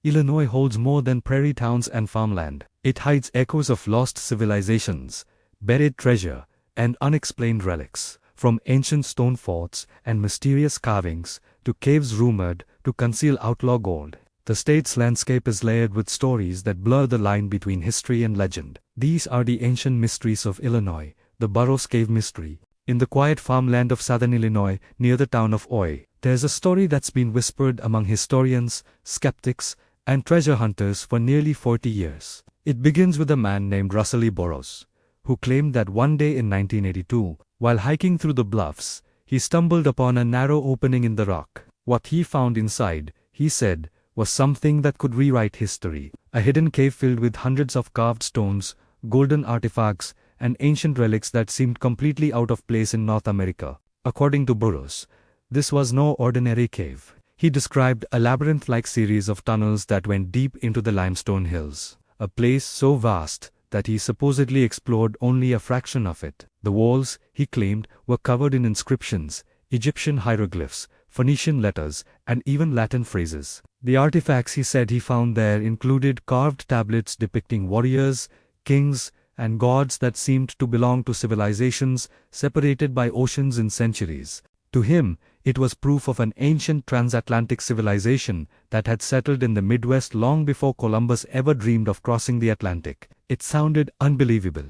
Illinois holds more than prairie towns and farmland. It hides echoes of lost civilizations, buried treasure, and unexplained relics. From ancient stone forts and mysterious carvings, to caves rumored to conceal outlaw gold, the state's landscape is layered with stories that blur the line between history and legend. These are the ancient mysteries of Illinois, the Burrows Cave mystery. In the quiet farmland of southern Illinois, near the town of Oi, there's a story that's been whispered among historians, skeptics, and treasure hunters for nearly 40 years. It begins with a man named Russell E. Burrows, who claimed that one day in 1982, while hiking through the bluffs, he stumbled upon a narrow opening in the rock. What he found inside, he said, was something that could rewrite history. A hidden cave filled with hundreds of carved stones, golden artifacts, and ancient relics that seemed completely out of place in North America. According to Burrows, this was no ordinary cave. He described a labyrinth-like series of tunnels that went deep into the limestone hills, a place so vast that he supposedly explored only a fraction of it. The walls, he claimed, were covered in inscriptions, Egyptian hieroglyphs, Phoenician letters, and even Latin phrases. The artifacts he said he found there included carved tablets depicting warriors, kings, and gods that seemed to belong to civilizations separated by oceans in centuries. To him, it was proof of an ancient transatlantic civilization that had settled in the Midwest long before Columbus ever dreamed of crossing the Atlantic. It sounded unbelievable,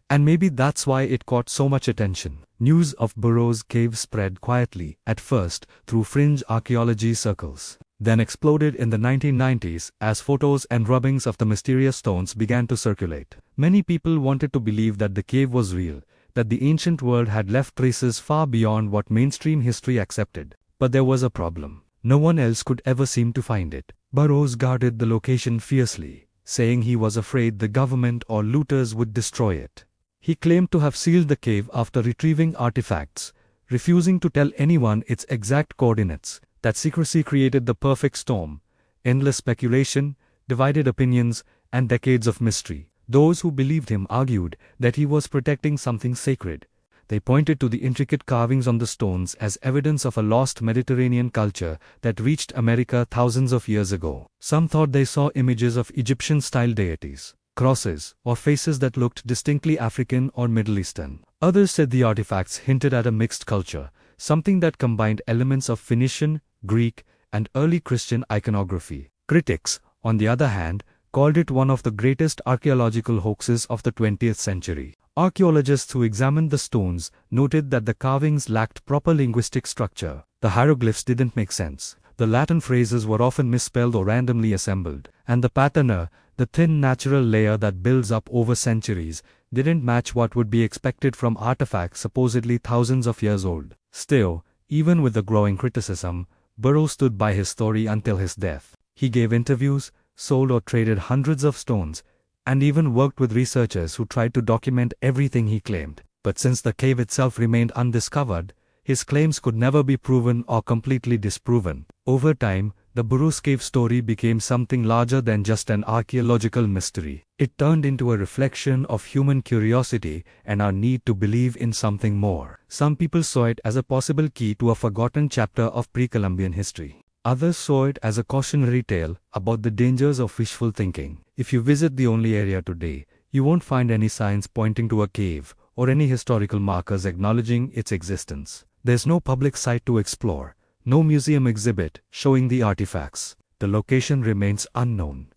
and maybe that's why it caught so much attention. News of Burrows Cave spread quietly, at first, through fringe archaeology circles, then exploded in the 1990s as photos and rubbings of the mysterious stones began to circulate. Many people wanted to believe that the cave was real, that the ancient world had left traces far beyond what mainstream history accepted. But there was a problem. No one else could ever seem to find it. Burrows guarded the location fiercely, saying he was afraid the government or looters would destroy it. He claimed to have sealed the cave after retrieving artifacts, refusing to tell anyone its exact coordinates. That secrecy created the perfect storm: endless speculation, divided opinions, and decades of mystery. Those who believed him argued that he was protecting something sacred. They pointed to the intricate carvings on the stones as evidence of a lost Mediterranean culture that reached America thousands of years ago. Some thought they saw images of Egyptian-style deities, crosses, or faces that looked distinctly African or Middle Eastern. Others said the artifacts hinted at a mixed culture, something that combined elements of Phoenician, Greek, and early Christian iconography. Critics, on the other hand, called it one of the greatest archaeological hoaxes of the 20th century. Archaeologists who examined the stones noted that the carvings lacked proper linguistic structure. The hieroglyphs didn't make sense. The Latin phrases were often misspelled or randomly assembled. And the patina, the thin natural layer that builds up over centuries, didn't match what would be expected from artifacts supposedly thousands of years old. Still, even with the growing criticism, Burrows stood by his story until his death. He gave interviews, sold or traded hundreds of stones, and even worked with researchers who tried to document everything he claimed. But since the cave itself remained undiscovered, his claims could never be proven or completely disproven. Over time, the Burrows Cave story became something larger than just an archaeological mystery. It turned into a reflection of human curiosity and our need to believe in something more. Some people saw it as a possible key to a forgotten chapter of pre-Columbian history. Others saw it as a cautionary tale about the dangers of wishful thinking. If you visit the only area today, you won't find any signs pointing to a cave or any historical markers acknowledging its existence. There's no public site to explore, no museum exhibit showing the artifacts. The location remains unknown,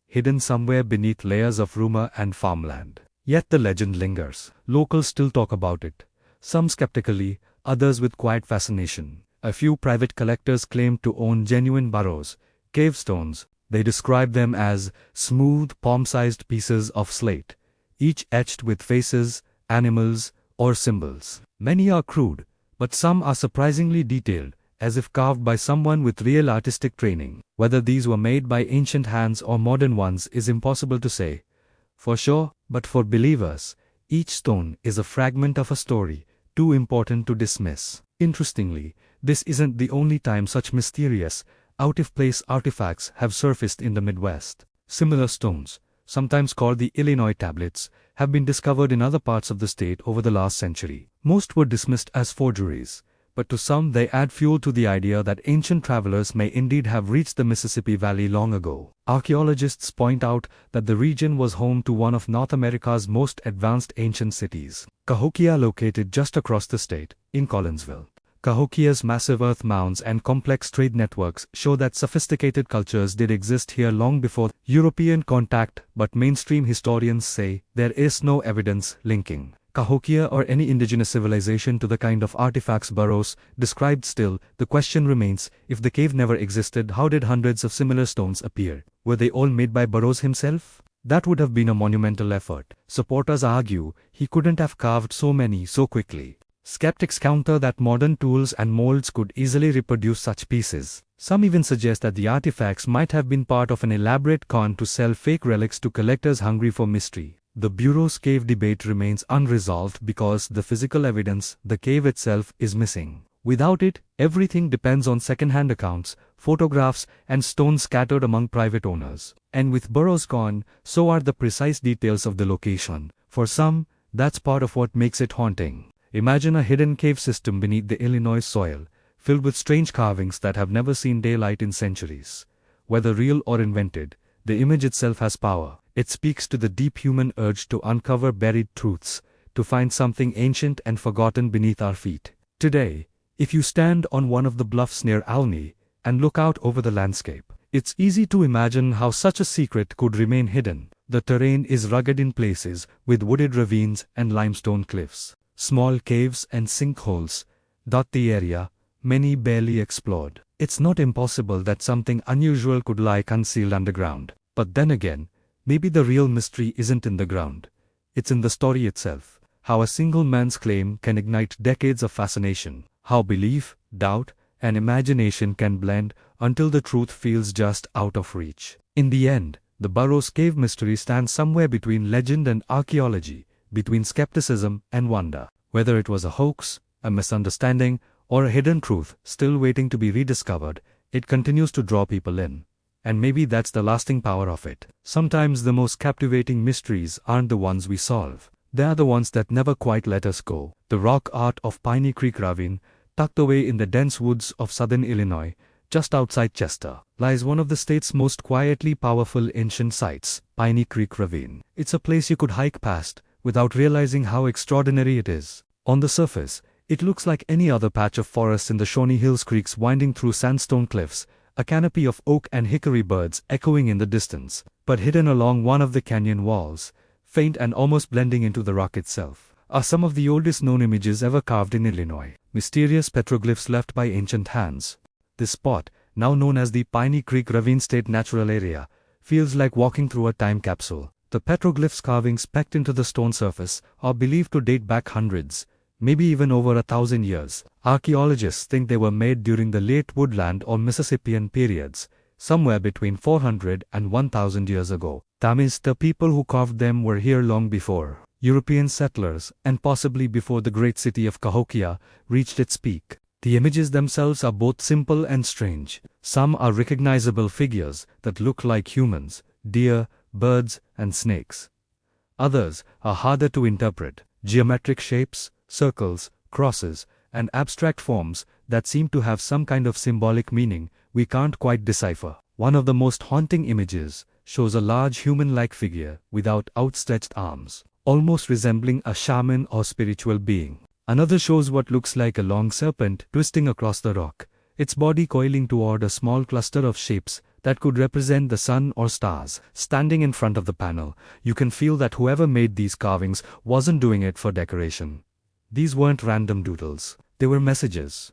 hidden somewhere beneath layers of rumor and farmland. Yet the legend lingers. Locals still talk about it, some skeptically, others with quiet fascination. A few private collectors claimed to own genuine Burrows Cave stones. They describe them as smooth, palm-sized pieces of slate, each etched with faces, animals, or symbols. Many are crude, but some are surprisingly detailed, as if carved by someone with real artistic training. Whether these were made by ancient hands or modern ones is impossible to say for sure, but for believers, each stone is a fragment of a story, too important to dismiss. Interestingly, this isn't the only time such mysterious, out-of-place artifacts have surfaced in the Midwest. Similar stones, sometimes called the Illinois tablets, have been discovered in other parts of the state over the last century. Most were dismissed as forgeries, but to some they add fuel to the idea that ancient travelers may indeed have reached the Mississippi Valley long ago. Archaeologists point out that the region was home to one of North America's most advanced ancient cities, Cahokia, located just across the state, in Collinsville. Cahokia's massive earth mounds and complex trade networks show that sophisticated cultures did exist here long before European contact, but mainstream historians say there is no evidence linking Cahokia or any indigenous civilization to the kind of artifacts Burrows described. Still, the question remains, if the cave never existed, how did hundreds of similar stones appear? Were they all made by Burrows himself? That would have been a monumental effort. Supporters argue he couldn't have carved so many so quickly. Skeptics counter that modern tools and molds could easily reproduce such pieces. Some even suggest that the artifacts might have been part of an elaborate con to sell fake relics to collectors hungry for mystery. The Burrows Cave debate remains unresolved because the physical evidence, the cave itself, is missing. Without it, everything depends on second-hand accounts, photographs, and stones scattered among private owners. And with Burrows gone, so are the precise details of the location. For some, that's part of what makes it haunting. Imagine a hidden cave system beneath the Illinois soil, filled with strange carvings that have never seen daylight in centuries. Whether real or invented, the image itself has power. It speaks to the deep human urge to uncover buried truths, to find something ancient and forgotten beneath our feet. Today, if you stand on one of the bluffs near Alney and look out over the landscape, it's easy to imagine how such a secret could remain hidden. The terrain is rugged in places, with wooded ravines and limestone cliffs. Small caves and sinkholes dot the area, many barely explored. It's not impossible that something unusual could lie concealed underground. But then again, maybe the real mystery isn't in the ground. It's in the story itself. How a single man's claim can ignite decades of fascination. How belief, doubt, and imagination can blend until the truth feels just out of reach. In the end, the Burrows Cave mystery stands somewhere between legend and archaeology, between skepticism and wonder. Whether it was a hoax, a misunderstanding, or a hidden truth still waiting to be rediscovered, it continues to draw people in. And maybe that's the lasting power of it. Sometimes the most captivating mysteries aren't the ones we solve. They are the ones that never quite let us go. The rock art of Piney Creek Ravine, tucked away in the dense woods of southern Illinois, just outside Chester, lies one of the state's most quietly powerful ancient sites, Piney Creek Ravine. It's a place you could hike past without realizing how extraordinary it is. On the surface, it looks like any other patch of forest in the Shawnee Hills, creeks winding through sandstone cliffs, a canopy of oak and hickory birds echoing in the distance. But hidden along one of the canyon walls, faint and almost blending into the rock itself, are some of the oldest known images ever carved in Illinois. Mysterious petroglyphs left by ancient hands. This spot, now known as the Piney Creek Ravine State Natural Area, feels like walking through a time capsule. The petroglyphs carvings pecked into the stone surface are believed to date back hundreds, maybe even over 1,000 years. Archaeologists think they were made during the late Woodland or Mississippian periods, somewhere between 400 and 1,000 years ago. That means the people who carved them were here long before European settlers, and possibly before the great city of Cahokia reached its peak. The images themselves are both simple and strange. Some are recognizable figures that look like humans, deer, birds, and snakes. Others are harder to interpret, geometric shapes, circles, crosses, and abstract forms that seem to have some kind of symbolic meaning we can't quite decipher. One of the most haunting images shows a large human-like figure without outstretched arms, almost resembling a shaman or spiritual being. Another shows what looks like a long serpent twisting across the rock, its body coiling toward a small cluster of shapes that could represent the sun or stars. Standing in front of the panel, you can feel that whoever made these carvings wasn't doing it for decoration. These weren't random doodles. They were messages.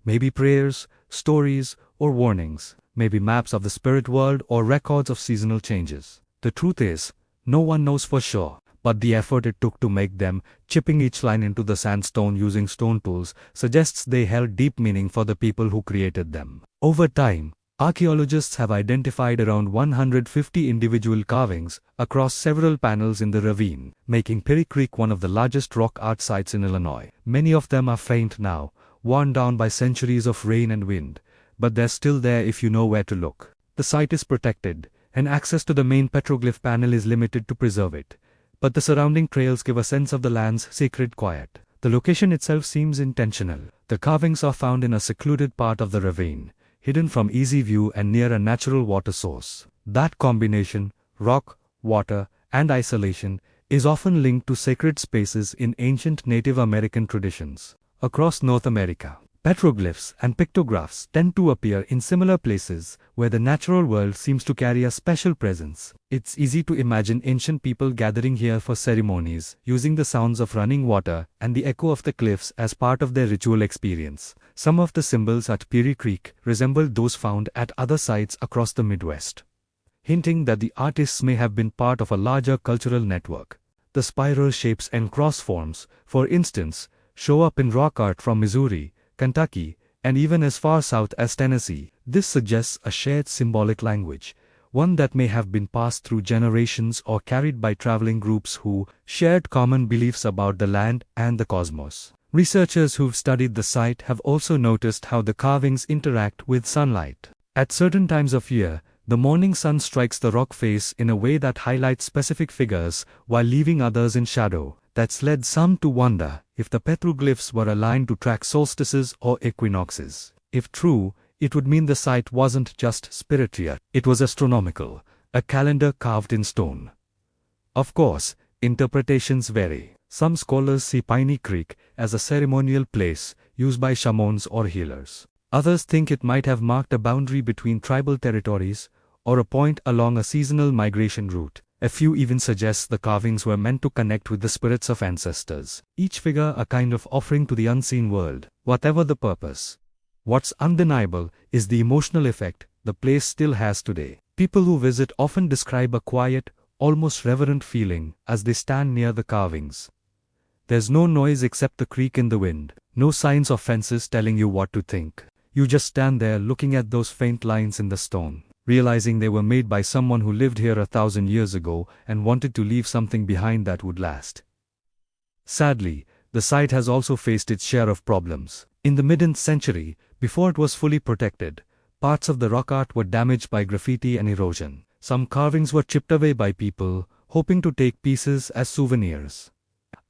Maybe prayers, stories, or warnings. Maybe maps of the spirit world or records of seasonal changes. The truth is, no one knows for sure, but the effort it took to make them, chipping each line into the sandstone using stone tools, suggests they held deep meaning for the people who created them. Over time, archaeologists have identified around 150 individual carvings across several panels in the ravine, making Piney Creek one of the largest rock art sites in Illinois. Many of them are faint now, worn down by centuries of rain and wind, but they're still there if you know where to look. The site is protected, and access to the main petroglyph panel is limited to preserve it, but the surrounding trails give a sense of the land's sacred quiet. The location itself seems intentional. The carvings are found in a secluded part of the ravine, hidden from easy view and near a natural water source. That combination, rock, water, and isolation, is often linked to sacred spaces in ancient Native American traditions. Across North America, petroglyphs and pictographs tend to appear in similar places where the natural world seems to carry a special presence. It's easy to imagine ancient people gathering here for ceremonies, using the sounds of running water and the echo of the cliffs as part of their ritual experience. Some of the symbols at Piney Creek resemble those found at other sites across the Midwest, hinting that the artists may have been part of a larger cultural network. The spiral shapes and cross forms, for instance, show up in rock art from Missouri, Kentucky, and even as far south as Tennessee. This suggests a shared symbolic language, one that may have been passed through generations or carried by traveling groups who shared common beliefs about the land and the cosmos. Researchers who've studied the site have also noticed how the carvings interact with sunlight. At certain times of year, the morning sun strikes the rock face in a way that highlights specific figures while leaving others in shadow. That's led some to wonder if the petroglyphs were aligned to track solstices or equinoxes. If true, it would mean the site wasn't just spiritual, it was astronomical, a calendar carved in stone. Of course, interpretations vary. Some scholars see Piney Creek as a ceremonial place used by shamans or healers. Others think it might have marked a boundary between tribal territories or a point along a seasonal migration route. A few even suggest the carvings were meant to connect with the spirits of ancestors, each figure a kind of offering to the unseen world. Whatever the purpose, what's undeniable is the emotional effect the place still has today. People who visit often describe a quiet, almost reverent feeling as they stand near the carvings. There's no noise except the creak in the wind, no signs of fences telling you what to think. You just stand there looking at those faint lines in the stone, realizing they were made by someone who lived here 1,000 years ago and wanted to leave something behind that would last. Sadly, the site has also faced its share of problems. In the mid-century, before it was fully protected, parts of the rock art were damaged by graffiti and erosion. Some carvings were chipped away by people, hoping to take pieces as souvenirs.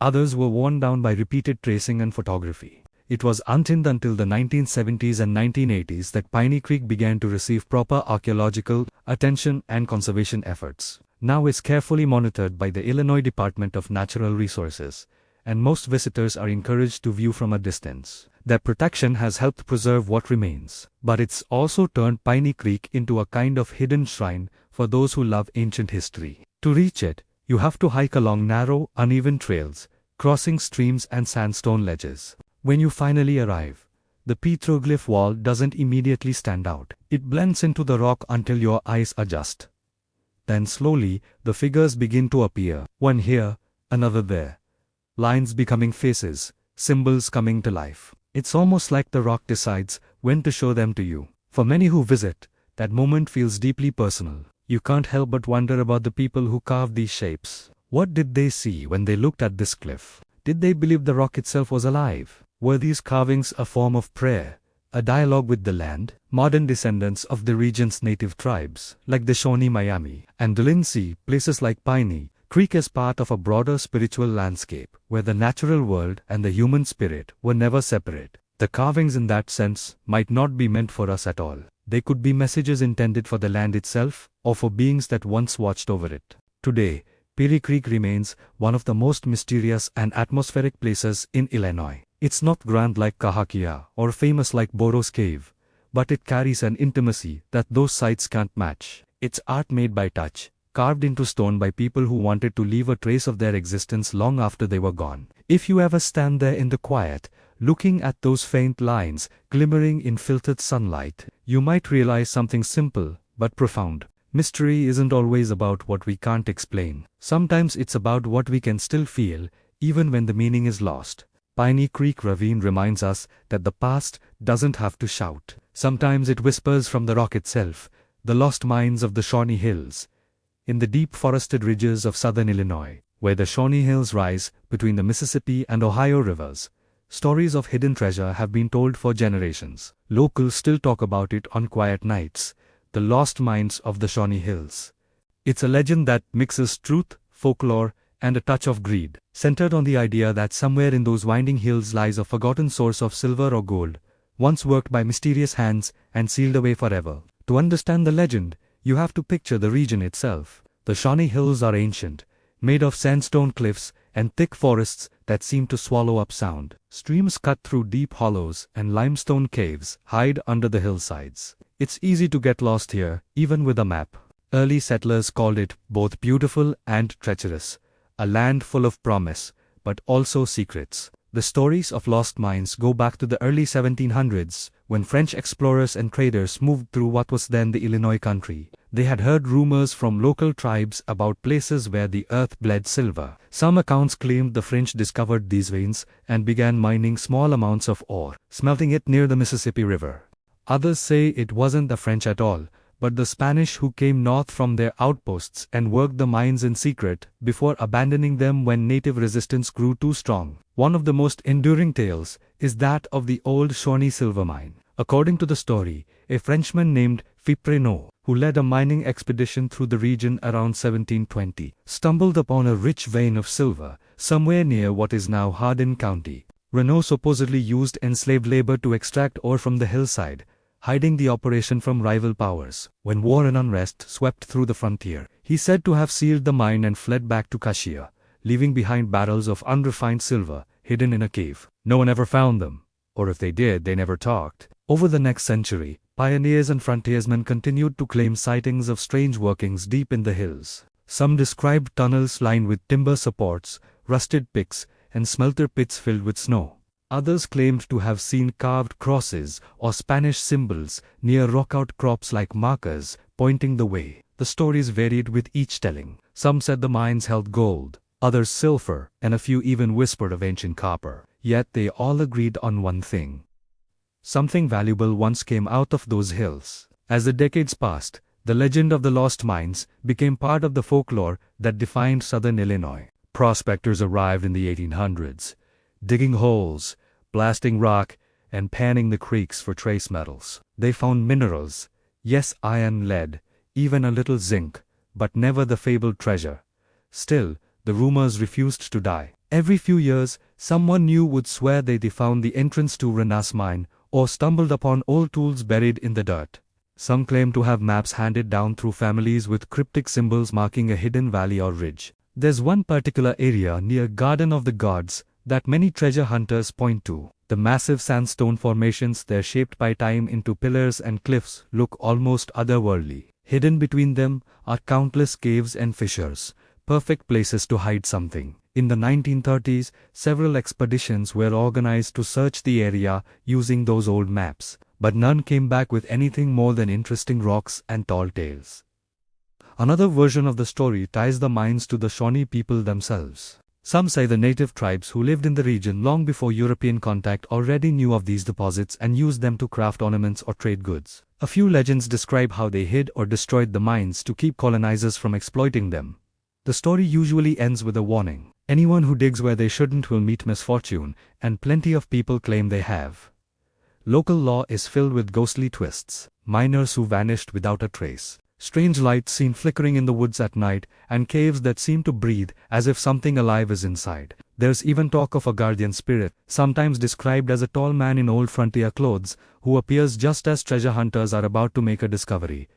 Others were worn down by repeated tracing and photography. It was until the 1970s and 1980s that Piney Creek began to receive proper archaeological attention and conservation efforts. Now it's carefully monitored by the Illinois Department of Natural Resources, and most visitors are encouraged to view from a distance. Their protection has helped preserve what remains, but it's also turned Piney Creek into a kind of hidden shrine for those who love ancient history. To reach it, you have to hike along narrow, uneven trails, crossing streams and sandstone ledges. When you finally arrive, the petroglyph wall doesn't immediately stand out. It blends into the rock until your eyes adjust. Then slowly, the figures begin to appear, one here, another there. Lines becoming faces, symbols coming to life. It's almost like the rock decides when to show them to you. For many who visit, that moment feels deeply personal. You can't help but wonder about the people who carved these shapes. What did they see when they looked at this cliff? Did they believe the rock itself was alive? Were these carvings a form of prayer, a dialogue with the land? Modern descendants of the region's native tribes, like the Shawnee Miami and the Lindsay, places like Piney Creek as part of a broader spiritual landscape, where the natural world and the human spirit were never separate. The carvings in that sense might not be meant for us at all. They could be messages intended for the land itself, or for beings that once watched over it. Today, Piney Creek remains one of the most mysterious and atmospheric places in Illinois. It's not grand like Cahokia or famous like Burrows Cave, but it carries an intimacy that those sites can't match. It's art made by touch, carved into stone by people who wanted to leave a trace of their existence long after they were gone. If you ever stand there in the quiet, looking at those faint lines glimmering in filtered sunlight, you might realize something simple but profound. Mystery isn't always about what we can't explain. Sometimes it's about what we can still feel, even when the meaning is lost. Piney Creek Ravine reminds us that the past doesn't have to shout. Sometimes it whispers from the rock itself, the lost mines of the Shawnee Hills. In the deep forested ridges of southern Illinois, where the Shawnee Hills rise between the Mississippi and Ohio rivers, stories of hidden treasure have been told for generations. Locals still talk about it on quiet nights, the lost mines of the Shawnee Hills. It's a legend that mixes truth, folklore, and a touch of greed, centered on the idea that somewhere in those winding hills lies a forgotten source of silver or gold, once worked by mysterious hands and sealed away forever. To understand the legend, you have to picture the region itself. The Shawnee Hills are ancient, made of sandstone cliffs and thick forests that seem to swallow up sound. Streams cut through deep hollows and limestone caves hide under the hillsides. It's easy to get lost here, even with a map. Early settlers called it both beautiful and treacherous, a land full of promise, but also secrets. The stories of lost mines go back to the early 1700s, when French explorers and traders moved through what was then the Illinois country. They had heard rumors from local tribes about places where the earth bled silver. Some accounts claimed the French discovered these veins and began mining small amounts of ore, smelting it near the Mississippi River. Others say it wasn't the French at all, but the Spanish who came north from their outposts and worked the mines in secret before abandoning them when native resistance grew too strong. One of the most enduring tales is that of the old Shawnee silver mine. According to the story, a Frenchman named Fipreneau, who led a mining expedition through the region around 1720, stumbled upon a rich vein of silver somewhere near what is now Hardin County. Renault supposedly used enslaved labor to extract ore from the hillside, hiding the operation from rival powers. When war and unrest swept through the frontier, he's said to have sealed the mine and fled back to Kashia, leaving behind barrels of unrefined silver hidden in a cave. No one ever found them, or if they did, they never talked. Over the next century, pioneers and frontiersmen continued to claim sightings of strange workings deep in the hills. Some described tunnels lined with timber supports, rusted picks, and smelter pits filled with snow. Others claimed to have seen carved crosses or Spanish symbols near rock outcrops like markers, pointing the way. The stories varied with each telling. Some said the mines held gold, others silver, and a few even whispered of ancient copper. Yet they all agreed on one thing. Something valuable once came out of those hills. As the decades passed, the legend of the lost mines became part of the folklore that defined southern Illinois. Prospectors arrived in the 1800s, digging holes, blasting rock, and panning the creeks for trace metals. They found minerals, yes, iron, lead, even a little zinc, but never the fabled treasure. Still, the rumors refused to die. Every few years, someone new would swear they found the entrance to Rena's mine, or stumbled upon old tools buried in the dirt. Some claim to have maps handed down through families with cryptic symbols marking a hidden valley or ridge. There's one particular area near Garden of the Gods that many treasure hunters point to. The massive sandstone formations there shaped by time into pillars and cliffs look almost otherworldly. Hidden between them are countless caves and fissures, perfect places to hide something. In the 1930s, several expeditions were organized to search the area using those old maps, but none came back with anything more than interesting rocks and tall tales. Another version of the story ties the mines to the Shawnee people themselves. Some say the native tribes who lived in the region long before European contact already knew of these deposits and used them to craft ornaments or trade goods. A few legends describe how they hid or destroyed the mines to keep colonizers from exploiting them. The story usually ends with a warning. Anyone who digs where they shouldn't will meet misfortune, and plenty of people claim they have. Local law is filled with ghostly twists. Miners who vanished without a trace. Strange lights seen flickering in the woods at night, and caves that seem to breathe as if something alive is inside. There's even talk of a guardian spirit, sometimes described as a tall man in old frontier clothes, who appears just as treasure hunters are about to make a discovery.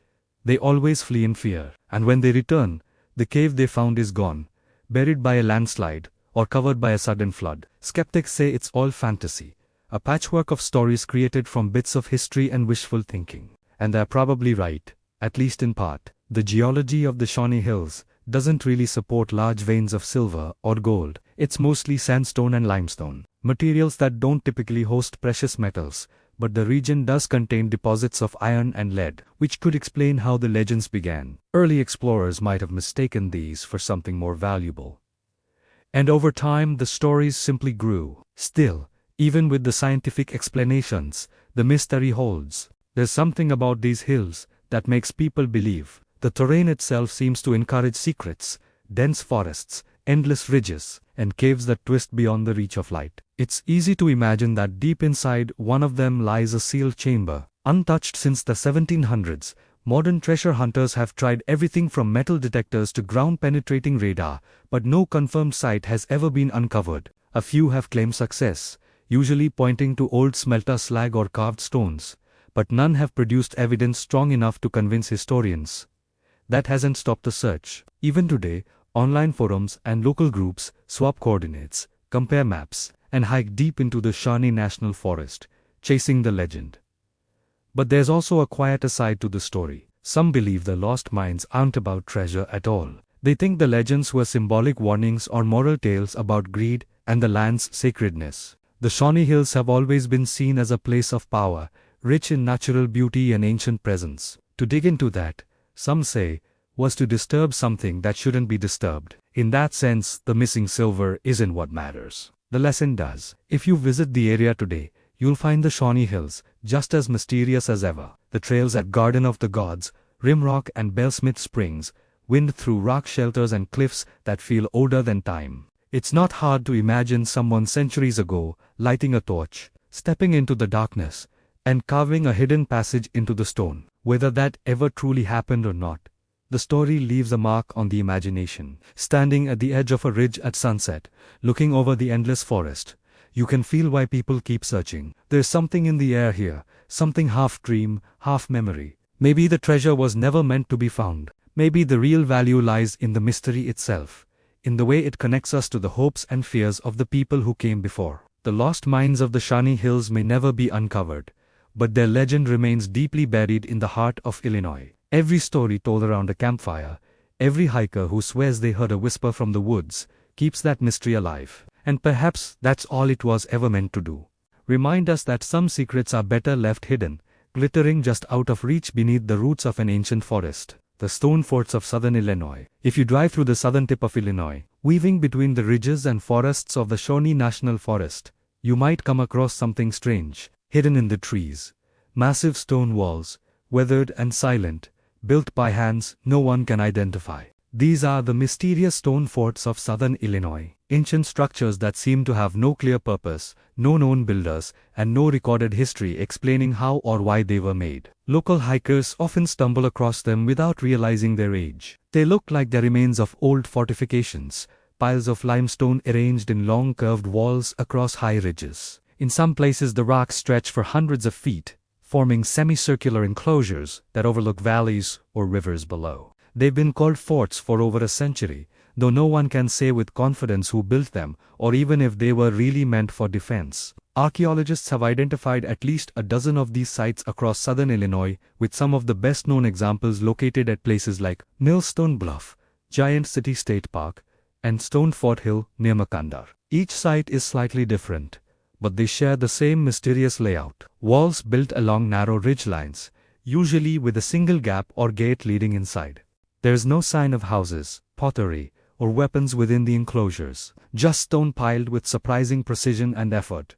They always flee in fear, and when they return, the cave they found is gone, buried by a landslide, or covered by a sudden flood. Skeptics say it's all fantasy, a patchwork of stories created from bits of history and wishful thinking. And they're probably right, at least in part. The geology of the Shawnee Hills doesn't really support large veins of silver or gold. It's mostly sandstone and limestone, materials that don't typically host precious metals, but the region does contain deposits of iron and lead, which could explain how the legends began. Early explorers might have mistaken these for something more valuable. And over time, the stories simply grew. Still, even with the scientific explanations, the mystery holds. There's something about these hills that makes people believe. The terrain itself seems to encourage secrets, dense forests, endless ridges, and caves that twist beyond the reach of light. It's easy to imagine that deep inside one of them lies a sealed chamber, untouched since the 1700s, Modern treasure hunters have tried everything from metal detectors to ground-penetrating radar, but no confirmed site has ever been uncovered. A few have claimed success, usually pointing to old smelter slag or carved stones, but none have produced evidence strong enough to convince historians. That hasn't stopped the search. Even today, online forums and local groups swap coordinates, compare maps, and hike deep into the Shawnee National Forest, chasing the legend. But there's also a quieter side to the story. Some believe the lost mines aren't about treasure at all. They think the legends were symbolic warnings or moral tales about greed and the land's sacredness. The Shawnee Hills have always been seen as a place of power, rich in natural beauty and ancient presence. To dig into that, some say, was to disturb something that shouldn't be disturbed. In that sense, the missing silver isn't what matters. The lesson does. If you visit the area today, you'll find the Shawnee Hills just as mysterious as ever. The trails at Garden of the Gods, Rimrock and Bellsmith Springs wind through rock shelters and cliffs that feel older than time. It's not hard to imagine someone centuries ago lighting a torch, stepping into the darkness, and carving a hidden passage into the stone. Whether that ever truly happened or not, the story leaves a mark on the imagination. Standing at the edge of a ridge at sunset, looking over the endless forest, you can feel why people keep searching. There's something in the air here, something half dream, half memory. Maybe the treasure was never meant to be found. Maybe the real value lies in the mystery itself, in the way it connects us to the hopes and fears of the people who came before. The lost mines of the Shawnee Hills may never be uncovered, but their legend remains deeply buried in the heart of Illinois. Every story told around a campfire, every hiker who swears they heard a whisper from the woods, keeps that mystery alive. And perhaps that's all it was ever meant to do. Remind us that some secrets are better left hidden, glittering just out of reach beneath the roots of an ancient forest. The stone forts of southern Illinois. If you drive through the southern tip of Illinois, weaving between the ridges and forests of the Shawnee National Forest, you might come across something strange, hidden in the trees. Massive stone walls, weathered and silent, built by hands no one can identify. These are the mysterious stone forts of southern Illinois, ancient structures that seem to have no clear purpose, no known builders, and no recorded history explaining how or why they were made. Local hikers often stumble across them without realizing their age. They look like the remains of old fortifications, piles of limestone arranged in long curved walls across high ridges. In some places the rocks stretch for hundreds of feet, forming semicircular enclosures that overlook valleys or rivers below. They've been called forts for over a century, though no one can say with confidence who built them, or even if they were really meant for defense. Archaeologists have identified at least a dozen of these sites across southern Illinois, with some of the best-known examples located at places like Millstone Bluff, Giant City State Park, and Stone Fort Hill near Makandar. Each site is slightly different, but they share the same mysterious layout. Walls built along narrow ridgelines, usually with a single gap or gate leading inside. There is no sign of houses, pottery, or weapons within the enclosures, just stone piled with surprising precision and effort.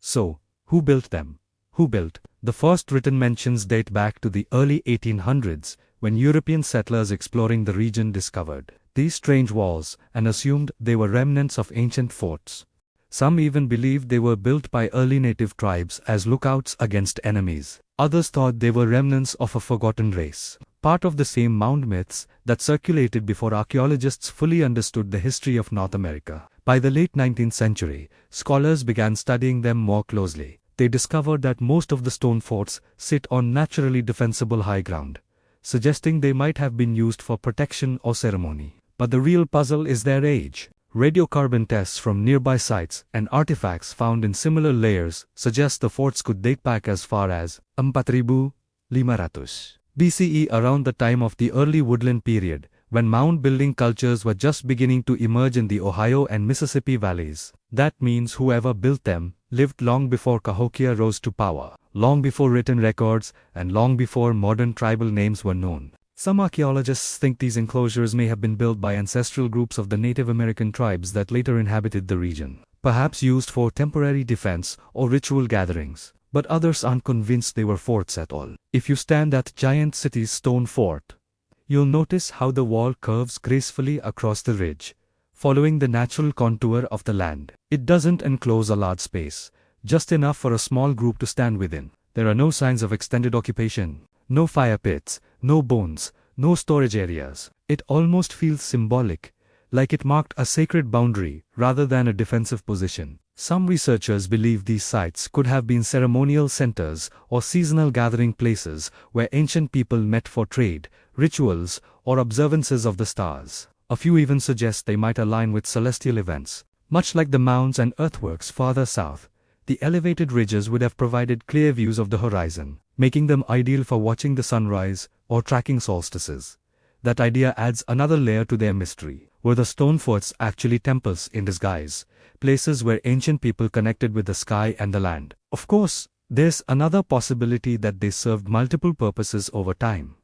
So, who built them? Who built? The first written mentions date back to the early 1800s, when European settlers exploring the region discovered these strange walls and assumed they were remnants of ancient forts. Some even believed they were built by early native tribes as lookouts against enemies. Others thought they were remnants of a forgotten race, part of the same mound myths that circulated before archaeologists fully understood the history of North America. By the late 19th century, scholars began studying them more closely. They discovered that most of the stone forts sit on naturally defensible high ground, suggesting they might have been used for protection or ceremony. But the real puzzle is their age. Radiocarbon tests from nearby sites and artifacts found in similar layers suggest the forts could date back as far as 4,500 BCE, around the time of the early woodland period, when mound building cultures were just beginning to emerge in the Ohio and Mississippi valleys. That means whoever built them lived long before Cahokia rose to power, long before written records, and long before modern tribal names were known. Some archaeologists think these enclosures may have been built by ancestral groups of the Native American tribes that later inhabited the region, perhaps used for temporary defense or ritual gatherings, but others aren't convinced they were forts at all. If you stand at Giant City's stone fort, you'll notice how the wall curves gracefully across the ridge, following the natural contour of the land. It doesn't enclose a large space, just enough for a small group to stand within. There are no signs of extended occupation. No fire pits, no bones, no storage areas. It almost feels symbolic, like it marked a sacred boundary rather than a defensive position. Some researchers believe these sites could have been ceremonial centers or seasonal gathering places where ancient people met for trade, rituals, or observances of the stars. A few even suggest they might align with celestial events. Much like the mounds and earthworks farther south, the elevated ridges would have provided clear views of the horizon, making them ideal for watching the sunrise or tracking solstices. That idea adds another layer to their mystery. Were the stone forts actually temples in disguise, places where ancient people connected with the sky and the land? Of course, there's another possibility that they served multiple purposes over time.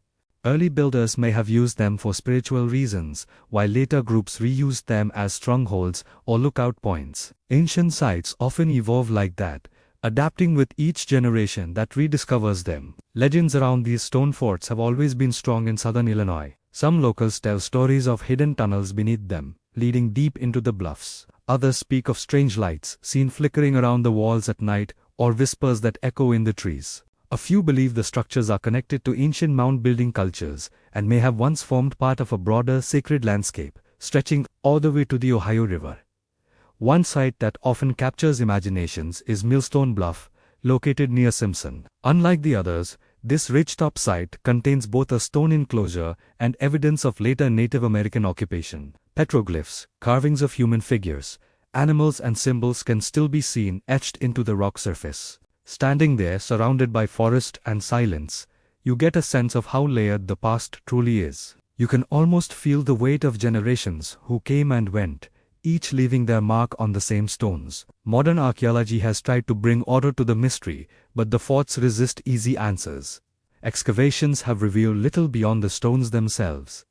Early builders may have used them for spiritual reasons, while later groups reused them as strongholds or lookout points. Ancient sites often evolve like that, adapting with each generation that rediscovers them. Legends around these stone forts have always been strong in southern Illinois. Some locals tell stories of hidden tunnels beneath them, leading deep into the bluffs. Others speak of strange lights seen flickering around the walls at night, or whispers that echo in the trees. A few believe the structures are connected to ancient mound-building cultures and may have once formed part of a broader sacred landscape, stretching all the way to the Ohio River. One site that often captures imaginations is Millstone Bluff, located near Simpson. Unlike the others, this ridgetop site contains both a stone enclosure and evidence of later Native American occupation. Petroglyphs, carvings of human figures, animals and symbols can still be seen etched into the rock surface. Standing there surrounded by forest and silence, you get a sense of how layered the past truly is. You can almost feel the weight of generations who came and went, each leaving their mark on the same stones. Modern archaeology has tried to bring order to the mystery, but the forts resist easy answers. Excavations have revealed little beyond the stones themselves.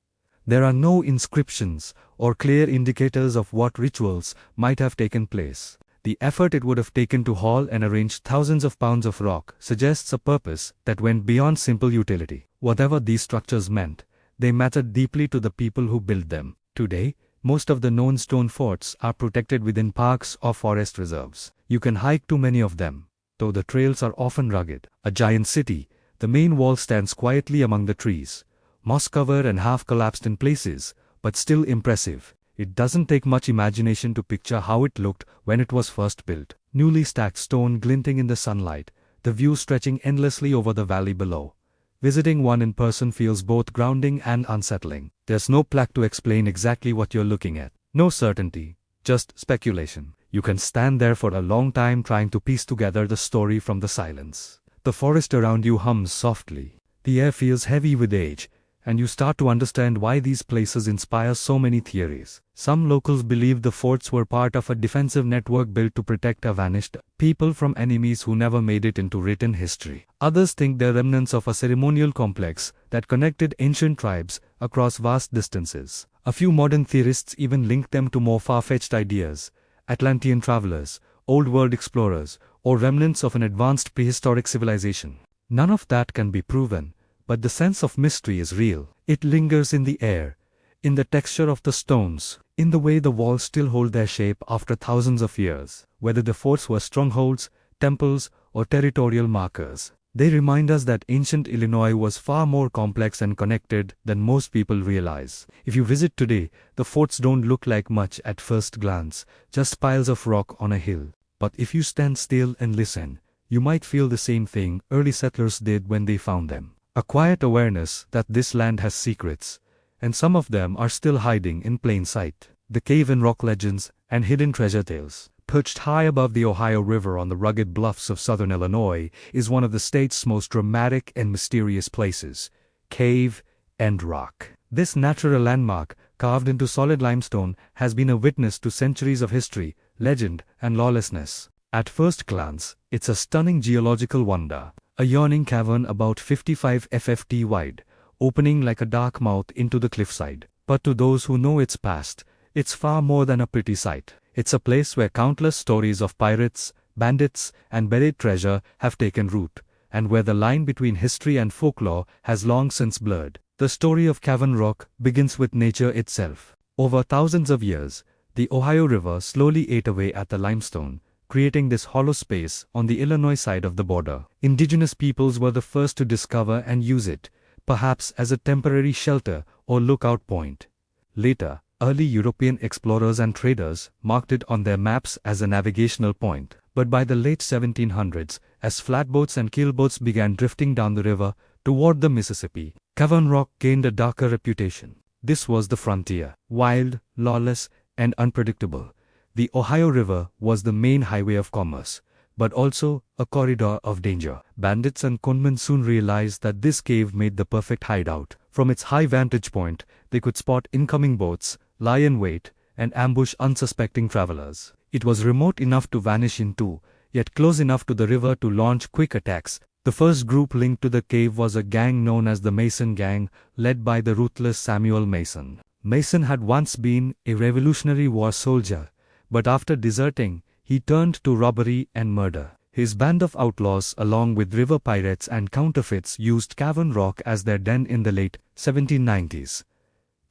There are no inscriptions or clear indicators of what rituals might have taken place. The effort it would have taken to haul and arrange thousands of pounds of rock suggests a purpose that went beyond simple utility. Whatever these structures meant, they mattered deeply to the people who built them. Today, most of the known stone forts are protected within parks or forest reserves. You can hike to many of them, though the trails are often rugged. A giant city, the main wall stands quietly among the trees, moss-covered and half-collapsed in places, but still impressive. It doesn't take much imagination to picture how it looked when it was first built. Newly stacked stone glinting in the sunlight, the view stretching endlessly over the valley below. Visiting one in person feels both grounding and unsettling. There's no plaque to explain exactly what you're looking at. No certainty, just speculation. You can stand there for a long time trying to piece together the story from the silence. The forest around you hums softly. The air feels heavy with age, and you start to understand why these places inspire so many theories. Some locals believe the forts were part of a defensive network built to protect a vanished people from enemies who never made it into written history. Others think they're remnants of a ceremonial complex that connected ancient tribes across vast distances. A few modern theorists even link them to more far-fetched ideas: Atlantean travelers, old world explorers, or remnants of an advanced prehistoric civilization. None of that can be proven, but the sense of mystery is real. It lingers in the air, in the texture of the stones, in the way the walls still hold their shape after thousands of years. Whether the forts were strongholds, temples, or territorial markers, they remind us that ancient Illinois was far more complex and connected than most people realize. If you visit today, the forts don't look like much at first glance, just piles of rock on a hill. But if you stand still and listen, you might feel the same thing early settlers did when they found them. A quiet awareness that this land has secrets, and some of them are still hiding in plain sight. The cave and rock legends and hidden treasure tales. Perched high above the Ohio River on the rugged bluffs of southern Illinois is one of the state's most dramatic and mysterious places: Cave and Rock. This natural landmark, carved into solid limestone, has been a witness to centuries of history, legend, and lawlessness. At first glance, it's a stunning geological wonder. A yawning cavern about 55 FFT wide, opening like a dark mouth into the cliffside. But to those who know its past, it's far more than a pretty sight. It's a place where countless stories of pirates, bandits, and buried treasure have taken root, and where the line between history and folklore has long since blurred. The story of Cavern Rock begins with nature itself. Over thousands of years, the Ohio River slowly ate away at the limestone, creating this hollow space on the Illinois side of the border. Indigenous peoples were the first to discover and use it, perhaps as a temporary shelter or lookout point. Later, early European explorers and traders marked it on their maps as a navigational point. But by the late 1700s, as flatboats and keelboats began drifting down the river toward the Mississippi, Cavern Rock gained a darker reputation. This was the frontier. Wild, lawless, and unpredictable, the Ohio River was the main highway of commerce, but also a corridor of danger. Bandits and conmen soon realized that this cave made the perfect hideout. From its high vantage point, they could spot incoming boats, lie in wait, and ambush unsuspecting travelers. It was remote enough to vanish into, yet close enough to the river to launch quick attacks. The first group linked to the cave was a gang known as the Mason Gang, led by the ruthless Samuel Mason. Mason had once been a Revolutionary War soldier, but after deserting, he turned to robbery and murder. His band of outlaws, along with river pirates and counterfeits, used Cavern Rock as their den in the late 1790s.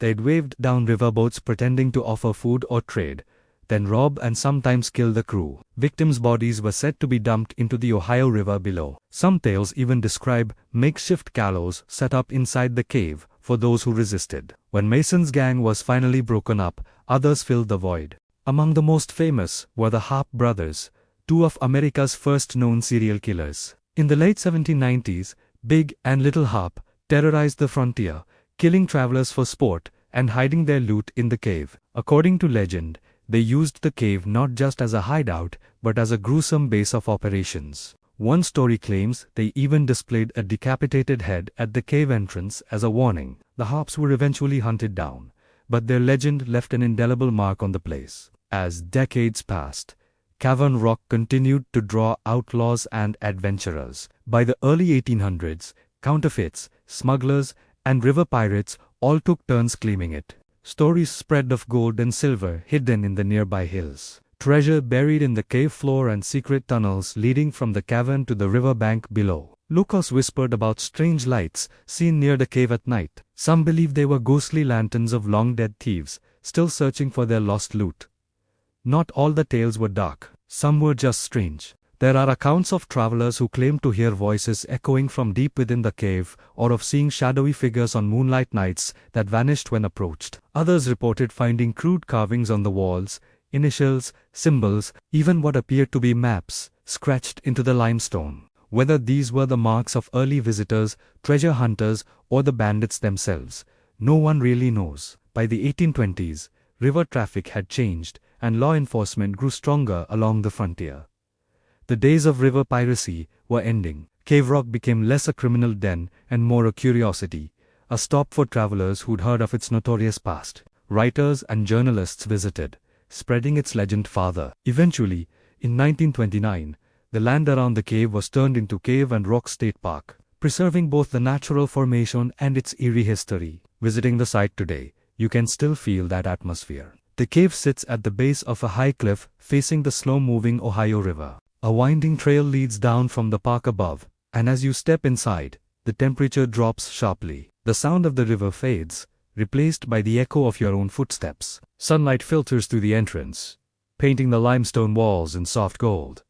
They'd waved down riverboats pretending to offer food or trade, then rob and sometimes kill the crew. Victims' bodies were said to be dumped into the Ohio River below. Some tales even describe makeshift gallows set up inside the cave for those who resisted. When Mason's gang was finally broken up, others filled the void. Among the most famous were the Harp brothers, two of America's first known serial killers. In the late 1790s, Big and Little Harp terrorized the frontier, killing travelers for sport and hiding their loot in the cave. According to legend, they used the cave not just as a hideout, but as a gruesome base of operations. One story claims they even displayed a decapitated head at the cave entrance as a warning. The Harps were eventually hunted down, but their legend left an indelible mark on the place. As decades passed, Cavern Rock continued to draw outlaws and adventurers. By the early 1800s, counterfeits, smugglers, and river pirates all took turns claiming it. Stories spread of gold and silver hidden in the nearby hills, treasure buried in the cave floor, and secret tunnels leading from the cavern to the river bank below. Locals whispered about strange lights seen near the cave at night. Some believed they were ghostly lanterns of long-dead thieves, still searching for their lost loot. Not all the tales were dark, some were just strange. There are accounts of travelers who claimed to hear voices echoing from deep within the cave, or of seeing shadowy figures on moonlight nights that vanished when approached. Others reported finding crude carvings on the walls, initials, symbols, even what appeared to be maps, scratched into the limestone. Whether these were the marks of early visitors, treasure hunters, or the bandits themselves, no one really knows. By the 1820s, river traffic had changed, and law enforcement grew stronger along the frontier. The days of river piracy were ending. Cave Rock became less a criminal den and more a curiosity, a stop for travelers who'd heard of its notorious past. Writers and journalists visited, spreading its legend farther. Eventually, in 1929, the land around the cave was turned into Cave and Rock State Park, preserving both the natural formation and its eerie history. Visiting the site today, you can still feel that atmosphere. The cave sits at the base of a high cliff facing the slow-moving Ohio River. A winding trail leads down from the park above, and as you step inside, the temperature drops sharply. The sound of the river fades, replaced by the echo of your own footsteps. Sunlight filters through the entrance, painting the limestone walls in soft gold.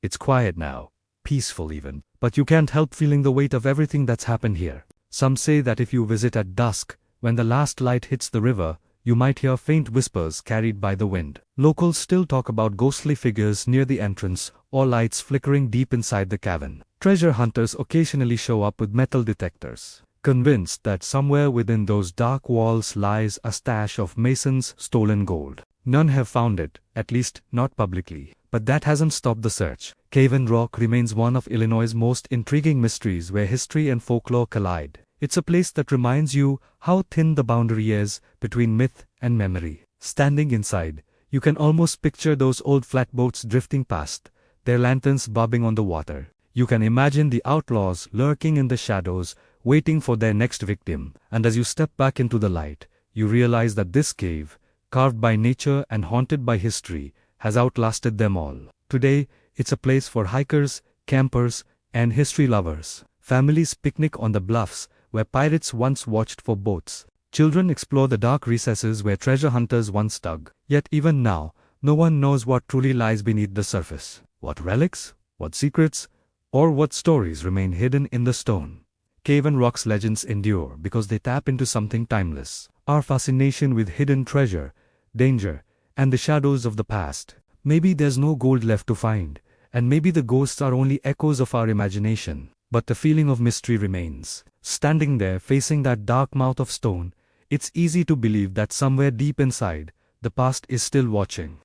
It's quiet now, peaceful even, but you can't help feeling the weight of everything that's happened here. Some say that if you visit at dusk, when the last light hits the river, you might hear faint whispers carried by the wind. Locals still talk about ghostly figures near the entrance or lights flickering deep inside the cavern. Treasure hunters occasionally show up with metal detectors, convinced that somewhere within those dark walls lies a stash of Mason's stolen gold. None have found it, at least not publicly. But that hasn't stopped the search. Cavern Rock remains one of Illinois' most intriguing mysteries where history and folklore collide. It's a place that reminds you how thin the boundary is between myth and memory. Standing inside, you can almost picture those old flatboats drifting past, their lanterns bobbing on the water. You can imagine the outlaws lurking in the shadows, waiting for their next victim. And as you step back into the light, you realize that this cave, carved by nature and haunted by history, has outlasted them all. Today, it's a place for hikers, campers, and history lovers. Families picnic on the bluffs, where pirates once watched for boats. Children explore the dark recesses where treasure hunters once dug. Yet even now, No one knows what truly lies beneath the surface. What relics, what secrets, or what stories remain hidden in the stone. Cave and rocks legends endure because they tap into something timeless. Our fascination with hidden treasure, danger, and the shadows of the past. Maybe there's no gold left to find, and maybe the ghosts are only echoes of our imagination. But the feeling of mystery remains. Standing there facing that dark mouth of stone, it's easy to believe that somewhere deep inside, the past is still watching.